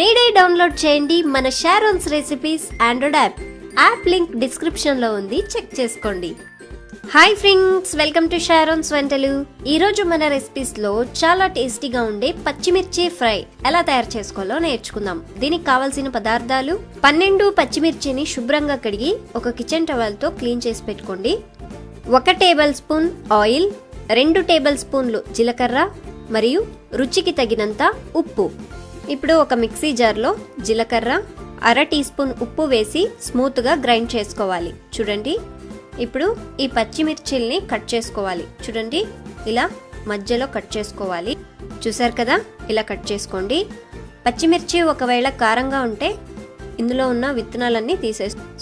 నేడే డౌన్లోడ్ చేయండి మన Sharon's recipes Android app link description లో ఉంది, చెక్ చేసుకోండి. Hi friends, welcome to Sharon's వంటలు. ఈ రోజు మన రెసిపీస్ లో చాలా టేస్టీగా ఉండే పచ్చిమిర్చి ఫ్రై ఎలా తయారు చేసుకోవాలో నేర్చుకుందాం. దీనికి కావాల్సిన పదార్థాలు: 12 పచ్చిమిర్చిని శుభ్రంగా కడిగి ఒక కిచెన్ టవల్ తో క్లీన్ చేసి పెట్టుకోండి. 1 టేబుల్ స్పూన్ ఆయిల్, 2 టేబుల్ స్పూన్లు జీలకర్ర మరియు రుచికి తగినంత ఉప్పు. ఇప్పుడు ఒక మిక్సీ జార్లో జీలకర్ర, 1/2 టీ స్పూన్ ఉప్పు వేసి స్మూత్గా గ్రైండ్ చేసుకోవాలి. చూడండి, ఇప్పుడు ఈ పచ్చిమిర్చిల్ని కట్ చేసుకోవాలి. చూడండి, ఇలా మధ్యలో కట్ చేసుకోవాలి. చూసారు కదా, ఇలా కట్ చేసుకోండి. పచ్చిమిర్చి ఒకవేళ కారంగా ఉంటే ఇందులో ఉన్న విత్తనాలన్నీ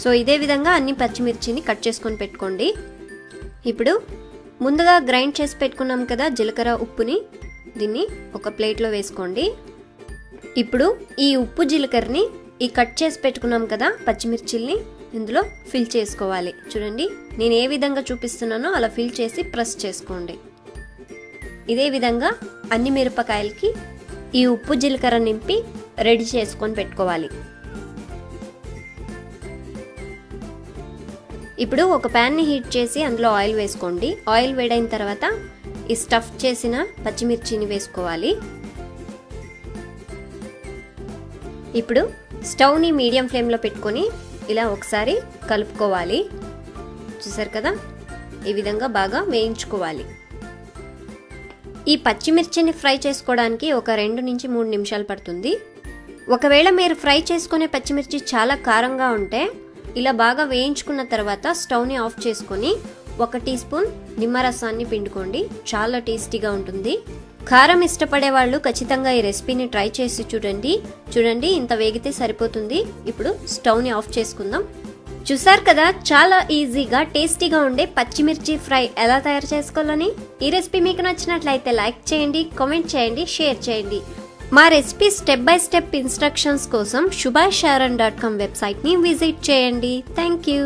సో ఇదే విధంగా అన్ని పచ్చిమిర్చిని కట్ చేసుకొని పెట్టుకోండి. ఇప్పుడు ముందుగా గ్రైండ్ చేసి పెట్టుకున్నాం కదా జీలకర్ర, ఉప్పుని, దీన్ని ఒక ప్లేట్లో వేసుకోండి. ఇప్పుడు ఈ ఉప్పు జీలకర్రని ఈ కట్ చేసి పెట్టుకున్నాం కదా పచ్చిమిర్చిల్ని ఇందులో ఫిల్ చేసుకోవాలి. చూడండి, నేను ఏ విధంగా చూపిస్తున్నానో అలా ఫిల్ చేసి ప్రెస్ చేసుకోండి. ఇదే విధంగా అన్ని మిరపకాయలకి ఈ ఉప్పు జీలకర్ర నింపి రెడీ చేసుకొని పెట్టుకోవాలి. ఇప్పుడు ఒక ప్యాన్ని హీట్ చేసి అందులో ఆయిల్ వేసుకోండి. ఆయిల్ వేడైన తర్వాత ఈ స్టఫ్ చేసిన పచ్చిమిర్చిని వేసుకోవాలి. ఇప్పుడు స్టవ్ని మీడియం ఫ్లేమ్లో పెట్టుకొని ఇలా ఒకసారి కలుపుకోవాలి. చూసారు కదా, ఈ విధంగా బాగా వేయించుకోవాలి. ఈ పచ్చిమిర్చిని ఫ్రై చేసుకోవడానికి ఒక 2 నుంచి 3 నిమిషాలు పడుతుంది. ఒకవేళ మీరు ఫ్రై చేసుకునే పచ్చిమిర్చి చాలా కారంగా ఉంటే ఇలా బాగా వేయించుకున్న తర్వాత స్టవ్ని ఆఫ్ చేసుకొని 1 టీ స్పూన్ నిమ్మరసాన్ని పిండుకోండి. చాలా టేస్టీగా ఉంటుంది. కారం ఇష్టపడే వాళ్ళు ఖచ్చితంగా ఈ రెసిపీని ట్రై చేసి చూడండి, ఇంత వేగితే సరిపోతుంది. ఇప్పుడు స్టవ్ని ఆఫ్ చేసుకుందాం. చూసారు కదా, చాలా ఈజీగా టేస్టీగా ఉండే పచ్చిమిర్చి ఫ్రై ఎలా తయారు చేసుకోవాలని. ఈ రెసిపీ మీకు నచ్చినట్లయితే లైక్ చేయండి, కామెంట్ చేయండి, షేర్ చేయండి. మా recipe step by step instructions కోసం shubhasharon.com వెబ్సైట్ని విజిట్ చేయండి. Thank you.